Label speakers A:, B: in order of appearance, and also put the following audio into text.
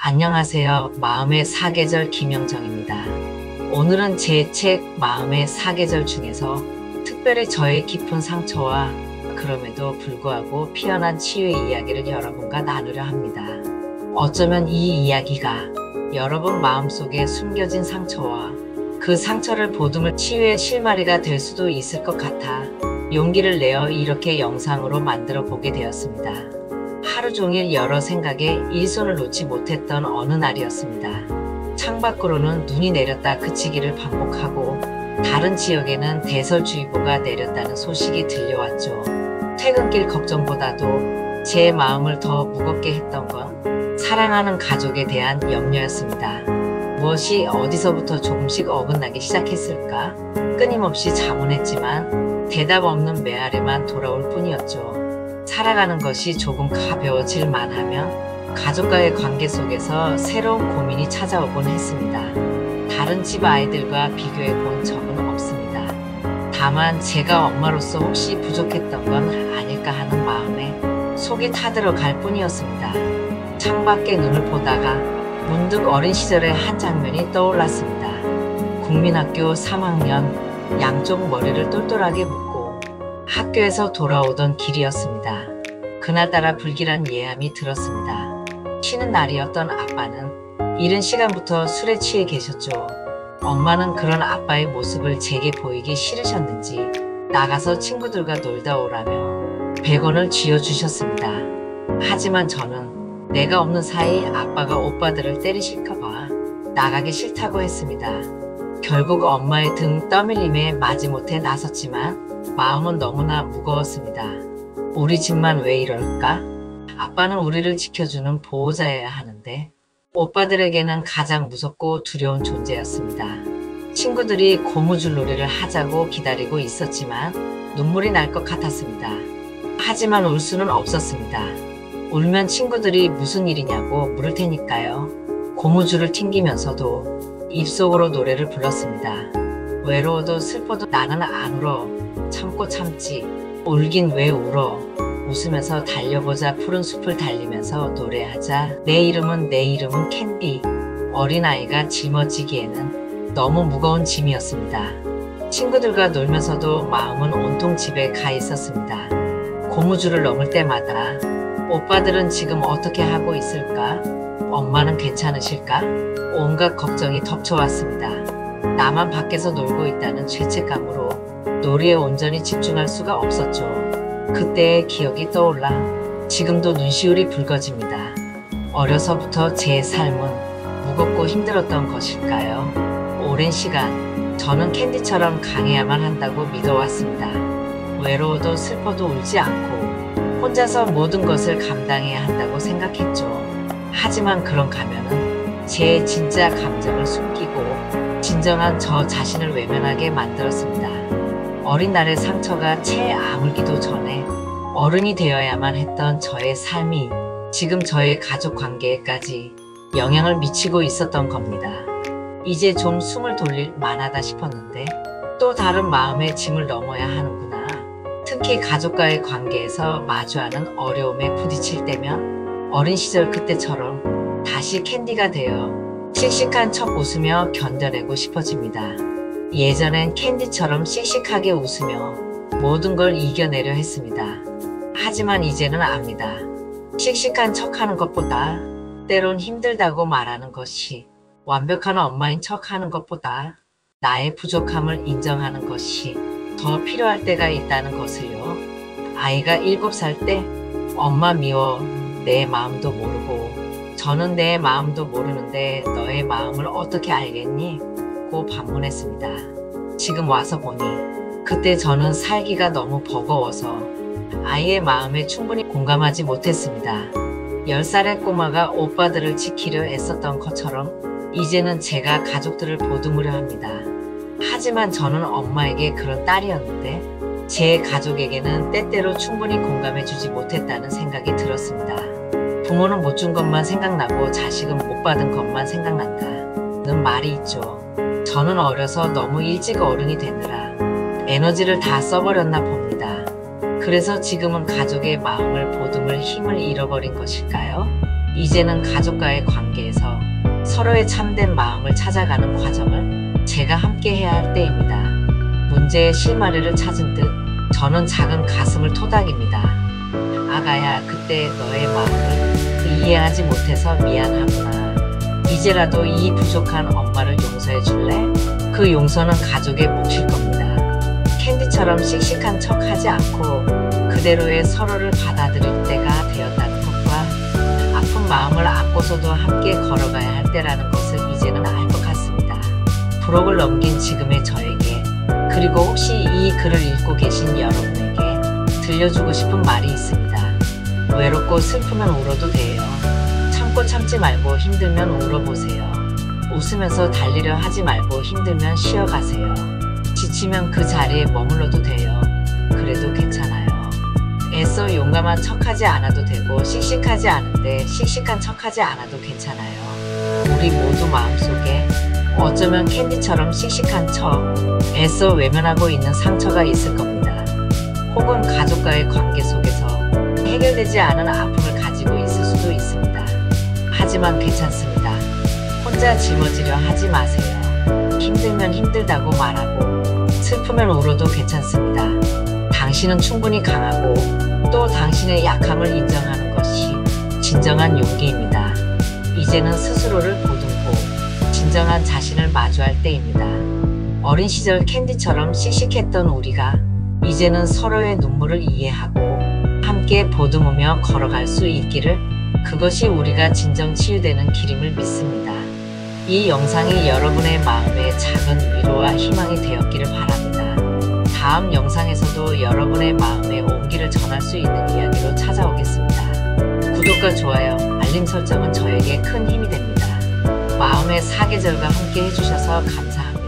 A: 안녕하세요. 마음의 사계절 김영정입니다. 오늘은 제 책 마음의 사계절 중에서 특별히 저의 깊은 상처와 그럼에도 불구하고 피어난 치유의 이야기를 여러분과 나누려 합니다. 어쩌면 이 이야기가 여러분 마음속에 숨겨진 상처와 그 상처를 보듬을 치유의 실마리가 될 수도 있을 것 같아 용기를 내어 이렇게 영상으로 만들어 보게 되었습니다. 하루 종일 여러 생각에 일손을 놓지 못했던 어느 날이었습니다. 창밖으로는 눈이 내렸다 그치기를 반복하고 다른 지역에는 대설주의보가 내렸다는 소식이 들려왔죠. 퇴근길 걱정보다도 제 마음을 더 무겁게 했던 건 사랑하는 가족에 대한 염려였습니다. 무엇이 어디서부터 조금씩 어긋나기 시작했을까? 끊임없이 자문했지만 대답 없는 메아리만 돌아올 뿐이었죠. 살아가는 것이 조금 가벼워질 만하면 가족과의 관계 속에서 새로운 고민이 찾아오곤 했습니다. 다른 집 아이들과 비교해 본 적은 없습니다. 다만 제가 엄마로서 혹시 부족했던 건 아닐까 하는 마음에 속이 타들어갈 뿐이었습니다. 창밖에 눈을 보다가 문득 어린 시절의 한 장면이 떠올랐습니다. 국민학교 3학년 양쪽 머리를 똘똘하게 묶고 학교에서 돌아오던 길이었습니다. 그날따라 불길한 예감이 들었습니다. 쉬는 날이었던 아빠는 이른 시간부터 술에 취해 계셨죠. 엄마는 그런 아빠의 모습을 제게 보이기 싫으셨는지 나가서 친구들과 놀다 오라며 100원을 쥐어주셨습니다. 하지만 저는 내가 없는 사이 아빠가 오빠들을 때리실까봐 나가기 싫다고 했습니다. 결국 엄마의 등 떠밀림에 마지못해 나섰지만 마음은 너무나 무거웠습니다. 우리 집만 왜 이럴까? 아빠는 우리를 지켜주는 보호자여야 하는데 오빠들에게는 가장 무섭고 두려운 존재였습니다. 친구들이 고무줄놀이를 하자고 기다리고 있었지만 눈물이 날 것 같았습니다. 하지만 울 수는 없었습니다. 울면 친구들이 무슨 일이냐고 물을 테니까요. 고무줄을 튕기면서도 입속으로 노래를 불렀습니다. 외로워도 슬퍼도 나는 안 울어. 참고 참지. 울긴 왜 울어. 웃으면서 달려보자 푸른 숲을 달리면서 노래하자. 내 이름은 캔디. 어린아이가 짊어지기에는 너무 무거운 짐이었습니다. 친구들과 놀면서도 마음은 온통 집에 가 있었습니다. 고무줄을 넘을 때마다 오빠들은 지금 어떻게 하고 있을까? 엄마는 괜찮으실까? 온갖 걱정이 덮쳐왔습니다. 나만 밖에서 놀고 있다는 죄책감으로 놀이에 온전히 집중할 수가 없었죠. 그때의 기억이 떠올라 지금도 눈시울이 붉어집니다. 어려서부터 제 삶은 무겁고 힘들었던 것일까요? 오랜 시간 저는 캔디처럼 강해야만 한다고 믿어왔습니다. 외로워도 슬퍼도 울지 않고 혼자서 모든 것을 감당해야 한다고 생각했죠. 하지만 그런 가면은 제 진짜 감정을 숨기고 진정한 저 자신을 외면하게 만들었습니다. 어린 날의 상처가 채 아물기도 전에 어른이 되어야만 했던 저의 삶이 지금 저의 가족 관계에까지 영향을 미치고 있었던 겁니다. 이제 좀 숨을 돌릴 만하다 싶었는데 또 다른 마음의 짐을 넘어야 하는구나. 특히 가족과의 관계에서 마주하는 어려움에 부딪힐 때면 어린 시절 그때처럼 다시 캔디가 되어 씩씩한 척 웃으며 견뎌내고 싶어집니다. 예전엔 캔디처럼 씩씩하게 웃으며 모든 걸 이겨내려 했습니다. 하지만 이제는 압니다. 씩씩한 척하는 것보다 때론 힘들다고 말하는 것이 완벽한 엄마인 척하는 것보다 나의 부족함을 인정하는 것이 더 필요할 때가 있다는 것을요. 아이가 7살 때 엄마 미워 내 마음도 모르고 저는 내 마음도 모르는데 너의 마음을 어떻게 알겠니? 고 반문했습니다. 지금 와서 보니 그때 저는 살기가 너무 버거워서 아이의 마음에 충분히 공감하지 못했습니다. 10살의 꼬마가 오빠들을 지키려 애썼던 것처럼 이제는 제가 가족들을 보듬으려 합니다. 하지만 저는 엄마에게 그런 딸이었는데 제 가족에게는 때때로 충분히 공감해주지 못했다는 생각이 들었습니다. 부모는 못 준 것만 생각나고 자식은 못 받은 것만 생각난다는 말이 있죠. 저는 어려서 너무 일찍 어른이 되느라 에너지를 다 써버렸나 봅니다. 그래서 지금은 가족의 마음을 보듬을 힘을 잃어버린 것일까요? 이제는 가족과의 관계에서 서로의 참된 마음을 찾아가는 과정을 제가 함께 해야 할 때입니다. 문제의 실마리를 찾은 듯 저는 작은 가슴을 토닥입니다. 아가야, 그때 너의 마음을 이해하지 못해서 미안하구나. 이제라도 이 부족한 엄마를 용서해 줄래? 그 용서는 가족의 몫일 겁니다. 캔디처럼 씩씩한 척 하지 않고 그대로의 서로를 받아들일 때가 되었다는 것과 아픈 마음을 안고서도 함께 걸어가야 할 때라는 것을 이제는 알 것 같습니다. 부록을 넘긴 지금의 저에게, 그리고 혹시 이 글을 읽고 계신 여러분에게 들려주고 싶은 말이 있습니다. 외롭고 슬프면 울어도 돼요. 참고 참지 말고 힘들면 울어보세요. 웃으면서 달리려 하지 말고 힘들면 쉬어가세요. 지치면 그 자리에 머물러도 돼요. 그래도 괜찮아요. 애써 용감한 척하지 않아도 되고 씩씩하지 않은데 씩씩한 척하지 않아도 괜찮아요. 우리 모두 마음속에 어쩌면 캔디처럼 씩씩한 척, 애써 외면하고 있는 상처가 있을 겁니다. 혹은 가족과의 관계 속에서 해결되지 않은 아픔을 가지고 있을 수도 있습니다. 하지만 괜찮습니다. 혼자 짊어지려 하지 마세요. 힘들면 힘들다고 말하고 슬프면 울어도 괜찮습니다. 당신은 충분히 강하고 또 당신의 약함을 인정하는 것이 진정한 용기입니다. 이제는 스스로를 보듬고 진정한 자신을 마주할 때입니다. 어린 시절 캔디처럼 씩씩했던 우리가 이제는 서로의 눈물을 이해하고 함께 보듬으며 걸어갈 수 있기를, 그것이 우리가 진정 치유되는 길임을 믿습니다. 이 영상이 여러분의 마음에 작은 위로와 희망이 되었기를 바랍니다. 다음 영상에서도 여러분의 마음에 온기를 전할 수 있는 이야기로 찾아오겠습니다. 구독과 좋아요, 알림 설정은 저에게 큰 힘이 됩니다. 마음의 사계절과 함께 해주셔서 감사합니다.